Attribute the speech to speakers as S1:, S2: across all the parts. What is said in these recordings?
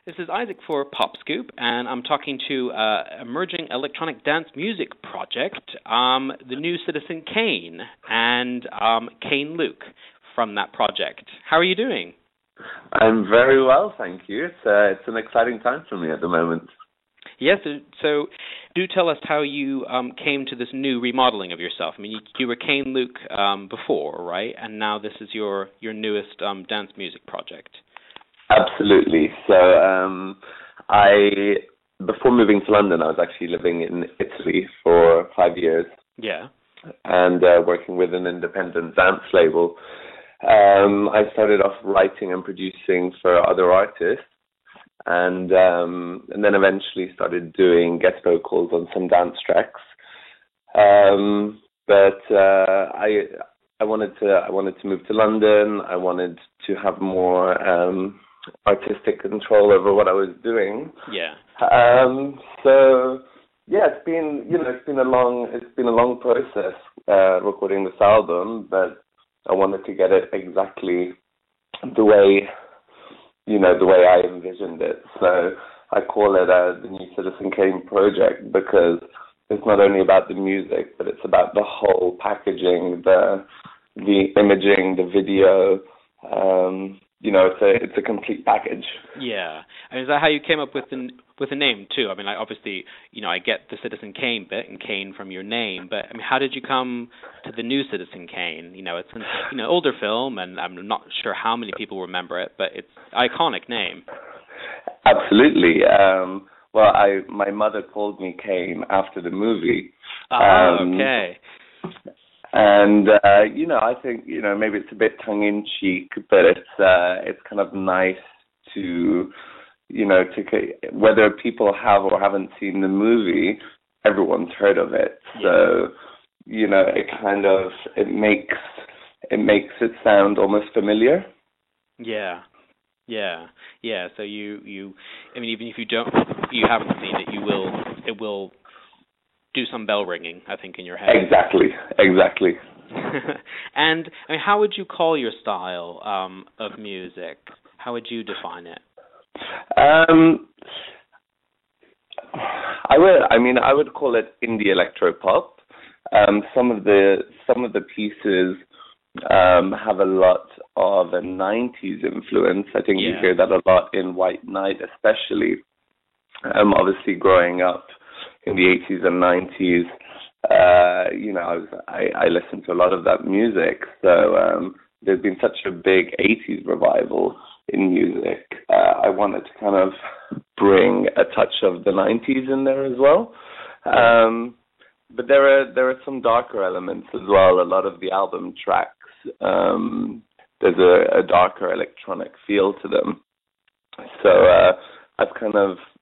S1: This is Isaac for Pop Scoop, and I'm talking to emerging electronic dance music project, the new Citizen Kane, and Kane Luke from that project. How are you doing?
S2: I'm very well, thank you. It's an exciting time for me at the moment.
S1: Yes, so do tell us how you came to this new remodeling of yourself. I mean, you were Kane Luke before, right? And now this is your newest dance music project.
S2: Absolutely. So before moving to London, I was actually living in Italy for 5 years.
S1: Yeah.
S2: And working with an independent dance label. I started off writing and producing for other artists, and then eventually started doing guest vocals on some dance tracks. But I wanted to move to London. I wanted to have more artistic control over what I was doing.
S1: Yeah.
S2: So yeah, it's been a long process recording this album, but I wanted to get it exactly the way I envisioned it. So I call it the New Citizen Kane project because it's not only about the music, but it's about the whole packaging, the imaging, the video. It's a complete package.
S1: Yeah. I mean, is that how you came up with the name too? I mean, obviously, I get the Citizen Kane bit and Kane from your name, but I mean, how did you come to the New Citizen Kane? It's an older film, and I'm not sure how many people remember it, but it's an iconic name.
S2: Absolutely. My mother called me Kane after the movie.
S1: Okay.
S2: And I think maybe it's a bit tongue in cheek, but it's kind of nice to whether people have or haven't seen the movie, everyone's heard of it.
S1: Yeah.
S2: So it makes it sound almost familiar.
S1: Yeah. So you I mean, even if you haven't seen it, it will do some bell ringing, I think, in your head.
S2: Exactly.
S1: And I mean, how would you call your style of music? How would you define it?
S2: I would call it indie electropop. Some of the pieces have a lot of a 90s influence. I think you hear that a lot in White Knight, especially. Obviously, growing up in the 80s and 90s, I listened to a lot of that music. So there's been such a big 80s revival in music. I wanted to kind of bring a touch of the 90s in there as well. But there are some darker elements as well. A lot of the album tracks, there's a darker electronic feel to them. So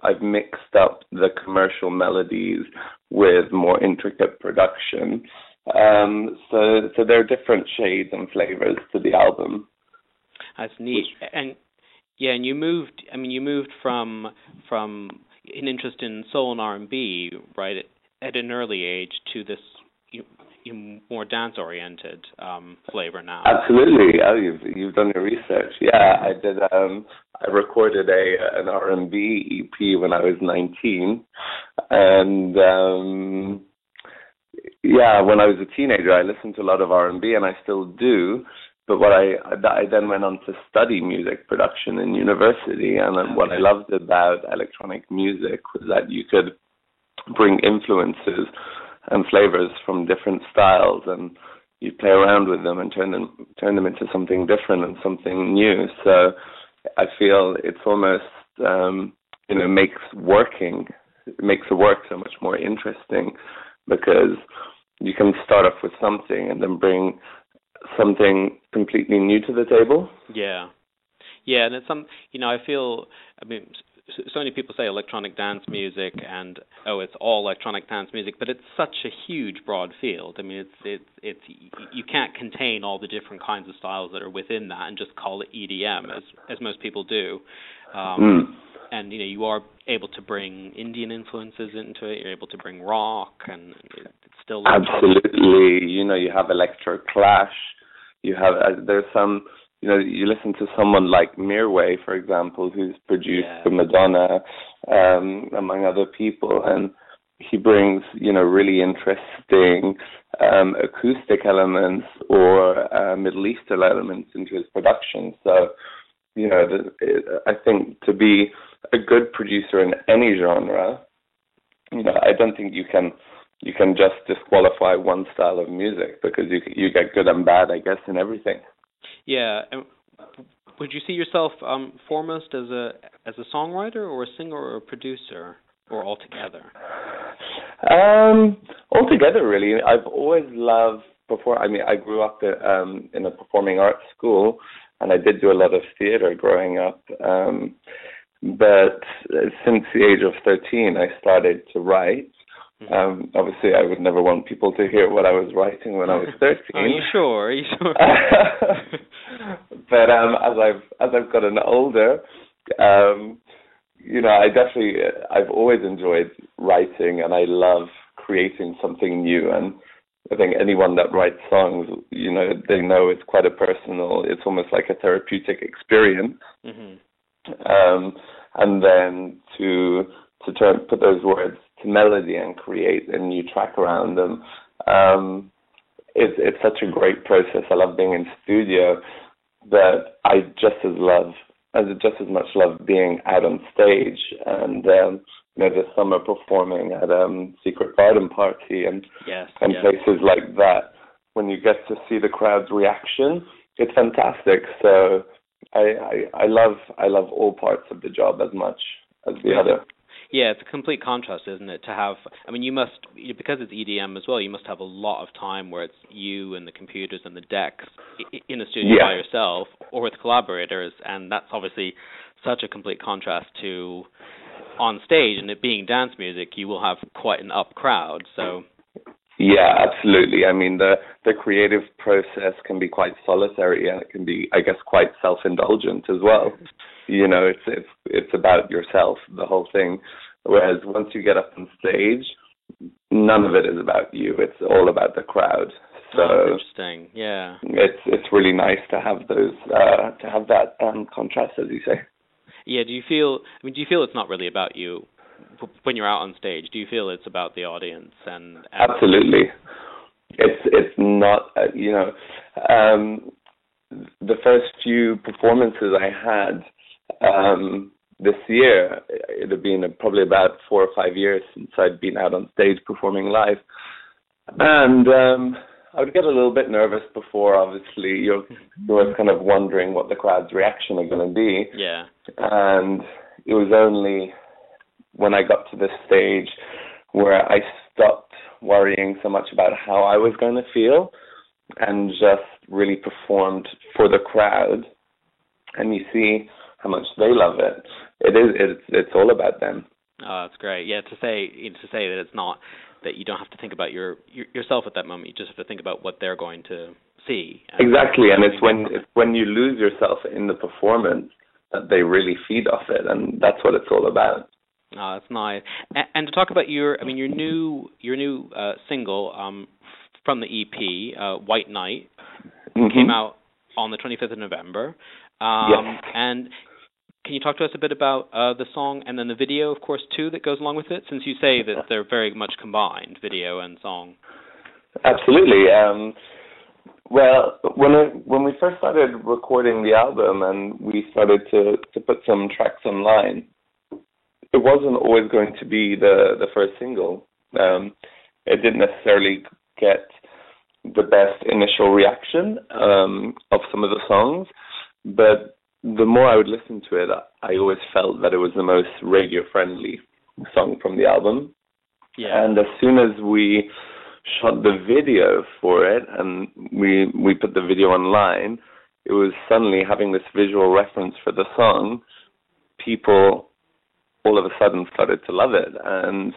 S2: I've mixed up the commercial melodies with more intricate production. So there are different shades and flavors to the album.
S1: That's neat. And you moved from an interest in soul and R&B, right, at an early age to this more dance-oriented flavor now.
S2: Absolutely. Oh, you've done your research. Yeah, I did. I recorded an R&B EP when I was 19, and when I was a teenager, I listened to a lot of R&B, and I still do. But I then went on to study music production in university, and then what I loved about electronic music was that you could bring influences and flavors from different styles, and you play around with them and turn them into something different and something new. So I feel it's almost makes the work so much more interesting, because you can start off with something and then bring something completely new to the table.
S1: Yeah, and it's I feel, so many people say electronic dance music and it's all electronic dance music, but it's such a huge broad field. I mean, it's you can't contain all the different kinds of styles that are within that and just call it EDM as most people do. And you are able to bring Indian influences into it. You're able to bring rock, and it's still
S2: absolutely. You have electro clash. You have there's some you listen to someone like Mirwais, for example, who's produced
S1: Yeah.
S2: for Madonna, among other people, and he brings, really interesting acoustic elements or Middle Eastern elements into his production. So, I think to be a good producer in any genre, I don't think you can just disqualify one style of music, because you get good and bad, I guess, in everything.
S1: Yeah. And would you see yourself foremost as a songwriter or a singer or a producer, or altogether?
S2: Altogether, really. I've always loved I grew up in a performing arts school, and I did do a lot of theater growing up. But since the age of 13, I started to write. Obviously, I would never want people to hear what I was writing when I was 13.
S1: Are you sure?
S2: But as I've gotten older, I've always enjoyed writing, and I love creating something new. And I think anyone that writes songs, they know it's quite it's almost like a therapeutic experience. And then to put those words to melody and create a new track around them, it's such a great process. I love being in studio, but I just as much love being out on stage. And this summer performing at Secret Garden Party and places like that, when you get to see the crowd's reaction, it's fantastic. So I love all parts of the job as much as the other.
S1: Yeah, it's a complete contrast, isn't it? To have, you must, because it's EDM as well, you must have a lot of time where it's you and the computers and the decks in a studio by yourself or with collaborators, and that's obviously such a complete contrast to on stage, and it being dance music, you will have quite an up crowd, so...
S2: Yeah, absolutely. The creative process can be quite solitary, and it can be, I guess, quite self-indulgent as well. It's about yourself, the whole thing. Whereas once you get up on stage, none of it is about you. It's all about the crowd. So
S1: interesting. Yeah.
S2: It's really nice to have those that contrast, as you say.
S1: Yeah. Do you feel it's not really about you when you're out on stage? Do you feel it's about the audience? And
S2: Absolutely. It's not. The first few performances I had this year, it had been probably about 4 or 5 years since I'd been out on stage performing live, and I would get a little bit nervous before. Obviously, you're kind of wondering what the crowd's reaction are going to be.
S1: Yeah.
S2: And it was only when I got to this stage where I stopped worrying so much about how I was going to feel and just really performed for the crowd. And you see how much they love it. It's all about them.
S1: Oh, that's great. Yeah, to say that it's not that you don't have to think about yourself at that moment. You just have to think about what they're going to see.
S2: Exactly, and it's when you lose yourself in the performance that they really feed off it, and that's what it's all about.
S1: Oh, that's nice. And to talk about your new single from the EP, White Night, came out on the 25th of November.
S2: Yes.
S1: And can you talk to us a bit about the song and then the video, of course, too, that goes along with it, since you say that they're very much combined, video and song?
S2: Absolutely. Well, when we first started recording the album and we started to put some tracks online, it wasn't always going to be the first single. It didn't necessarily get the best initial reaction of some of the songs, but the more I would listen to it, I always felt that it was the most radio-friendly song from the album.
S1: Yeah.
S2: And as soon as we shot the video for it and we put the video online, it was suddenly having this visual reference for the song. People all of a sudden started to love it, and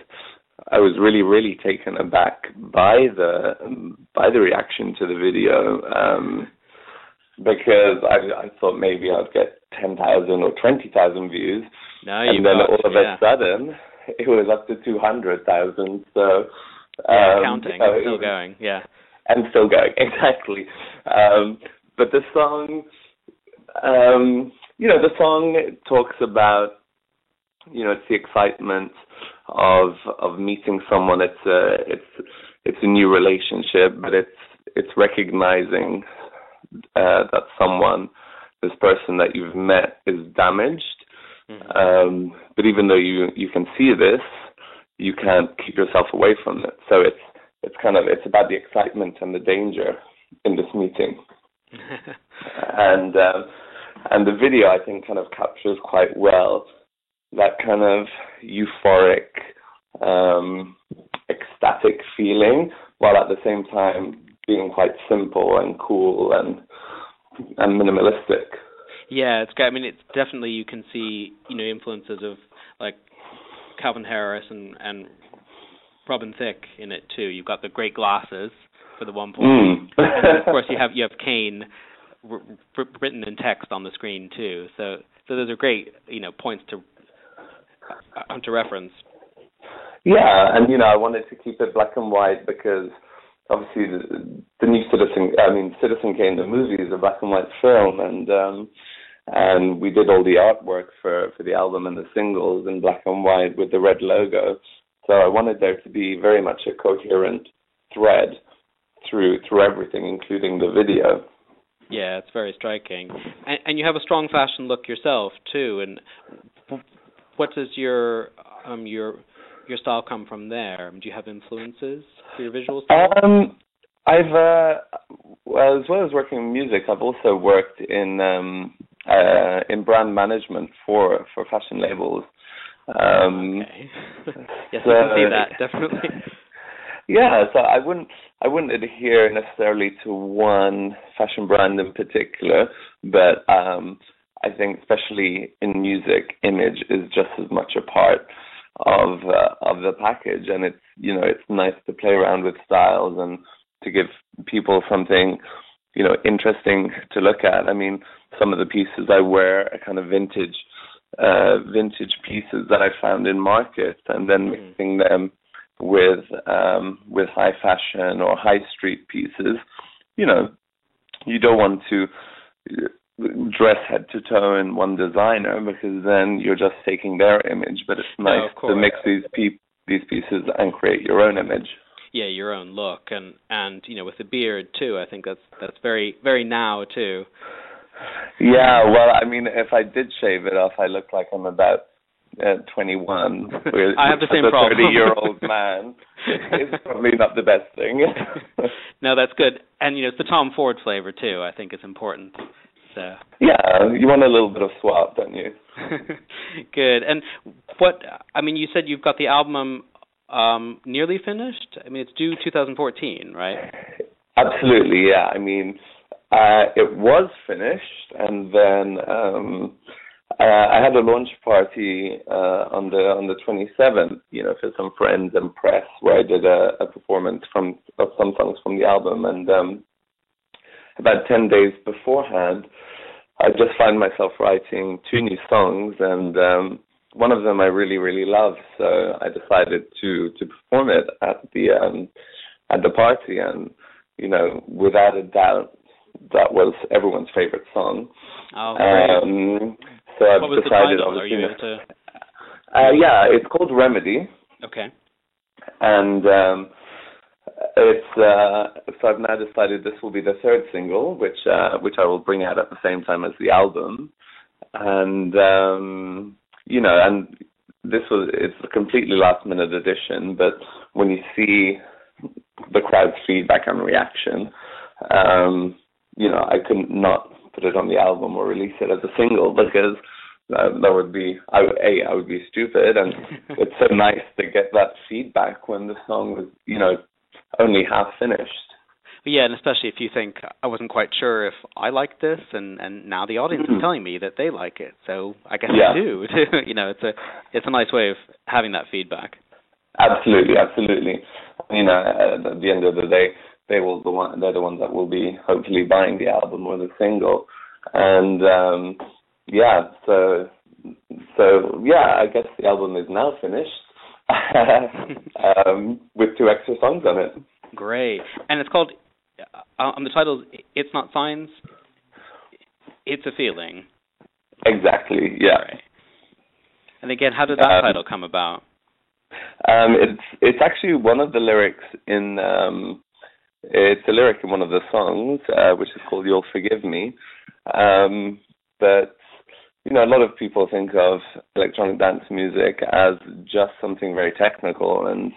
S2: I was really, really taken aback by the reaction to the video, because I thought maybe I'd get 10,000 or 20,000 views, and then all of a sudden it was up to 200,000. So
S1: counting, still going, yeah,
S2: and still going, exactly. But the song The song talks about, it's the excitement of meeting someone. It's a new relationship, but it's recognizing that this person that you've met is damaged. Mm-hmm. But even though you can see this, you can't keep yourself away from it. So it's about the excitement and the danger in this meeting. And the video, I think, kind of captures quite well that kind of euphoric, ecstatic feeling, while at the same time being quite simple and cool and minimalistic.
S1: Yeah, it's great. I mean, it's definitely, you can see, influences of like Calvin Harris and Robin Thicke in it too. You've got the great glasses for the one point, and then of course you have Kane written in text on the screen too. So those are great, points to reference.
S2: Yeah, and I wanted to keep it black and white because obviously the new Citizen Kane, the movie, is a black and white film, and we did all the artwork for the album and the singles in black and white with the red logo. So I wanted there to be very much a coherent thread through everything, including the video.
S1: Yeah, it's very striking, and you have a strong fashion look yourself too. And what does your style come from there? Do you have influences for your visual style?
S2: I've as well as working in music, I've also worked in brand management for fashion labels.
S1: Okay. Yes, I can see that, definitely.
S2: Yeah, so I wouldn't adhere necessarily to one fashion brand in particular, but I think especially in music, image is just as much a part of the package, and it's nice to play around with styles and to give people something interesting to look at. I mean, some of the pieces I wear are kind of vintage pieces that I found in market, and then mixing them with high fashion or high street pieces. You don't want to dress head to toe in one designer, because then you're just taking their image. But it's nice to mix these pieces and create your own image.
S1: Yeah, your own look, and with the beard too. I think that's very, very now too.
S2: Yeah, well, I mean, if I did shave it off, I look like I'm about 21.
S1: I have the same problem.
S2: A 30-year-old man. It's probably not the best thing.
S1: No, that's good. And it's the Tom Ford flavor too. I think it's important. So.
S2: Yeah, you want a little bit of swap, don't you?
S1: Good. And you said you've got the album nearly finished? I mean, it's due 2014, right?
S2: Absolutely, yeah. I mean, it was finished, and then I had a launch party on the 27th, for some friends and press, where I did a performance of some songs from the album, and about 10 days beforehand, I just found myself writing 2 new songs, and one of them I really, really love, so I decided to perform it at the party, and without a doubt, that was everyone's favorite song.
S1: Oh, great.
S2: So I've
S1: what was
S2: decided,
S1: the title? Are you able to?
S2: Yeah, it's called Remedy.
S1: Okay.
S2: And so I've now decided this will be the 3rd single, which I will bring out at the same time as the album, and and it's a completely last minute addition, but when you see the crowd's feedback and reaction, I couldn't not put it on the album or release it as a single, because that would be, I would be stupid, and it's so nice to get that feedback when the song was, only half finished.
S1: Yeah, and especially if you think, I wasn't quite sure if I liked this, and now the audience is telling me that they like it, so I guess I do. It's a nice way of having that feedback.
S2: Absolutely. At the end of the day, they're the ones that will be hopefully buying the album or the single, and I guess the album is now finished with 2 extra songs on it.
S1: Great, and it's called on the title. It's Not Signs. It's a feeling.
S2: Exactly, yeah.
S1: Right. And again, how did that title come about?
S2: It's actually one of the lyrics in, it's a lyric in one of the songs, which is called You'll Forgive Me. But, you know, a lot of people think of electronic dance music as just something very technical and,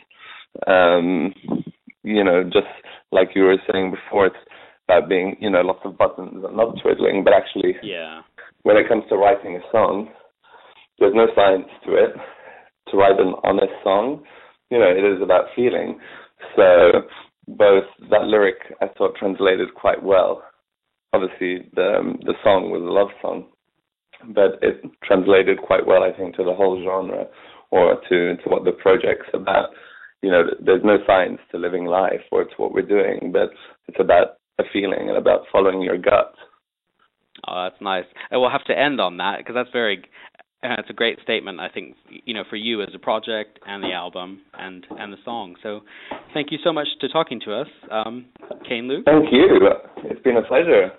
S2: you know, just like you were saying before, it's about being, you know, lots of buttons and knob twiddling, but actually, when it comes to writing a song, there's no science to it. To write an honest song, you know, it is about feeling. So both that lyric I thought translated quite well. Obviously, the song was a love song, but it translated quite well, I think, to the whole genre or to what the project's about. You know, there's no science to living life or to what we're doing, but it's about a feeling and about following your gut.
S1: Oh, that's nice. And we'll have to end on that because that's it's a great statement, I think, you know, for you as a project and the album and the song. So thank you so much for talking to us, Kane Luke.
S2: Thank you. It's been a pleasure.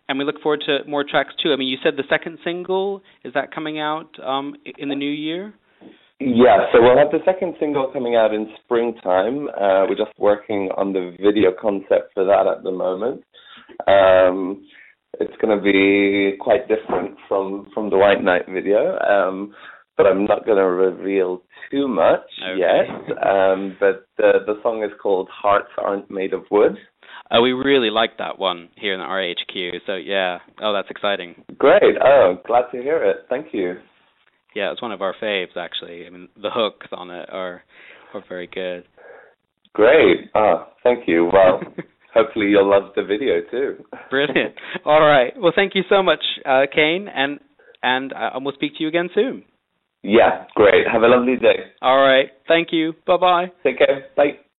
S1: And we look forward to more tracks too. I mean, you said the second single, is that coming out in the new year?
S2: Yeah, so we'll have the second single coming out in springtime. We're just working on the video concept for that at the moment. It's going to be quite different from the White Night video, but I'm not going to reveal too much yet. But the song is called Hearts Aren't Made of Wood.
S1: We really like that one here in the RHQ, so yeah. Oh, that's exciting.
S2: Great. Oh, glad to hear it. Thank you.
S1: Yeah, it's one of our faves, actually. I mean, the hooks on it are very good.
S2: Great. Oh, thank you. Well, hopefully you'll love the video too.
S1: Brilliant. All right. Well, thank you so much, Kane, and we'll speak to you again soon.
S2: Yeah, great. Have a lovely day.
S1: All right. Thank you. Bye-bye.
S2: Take care. Bye.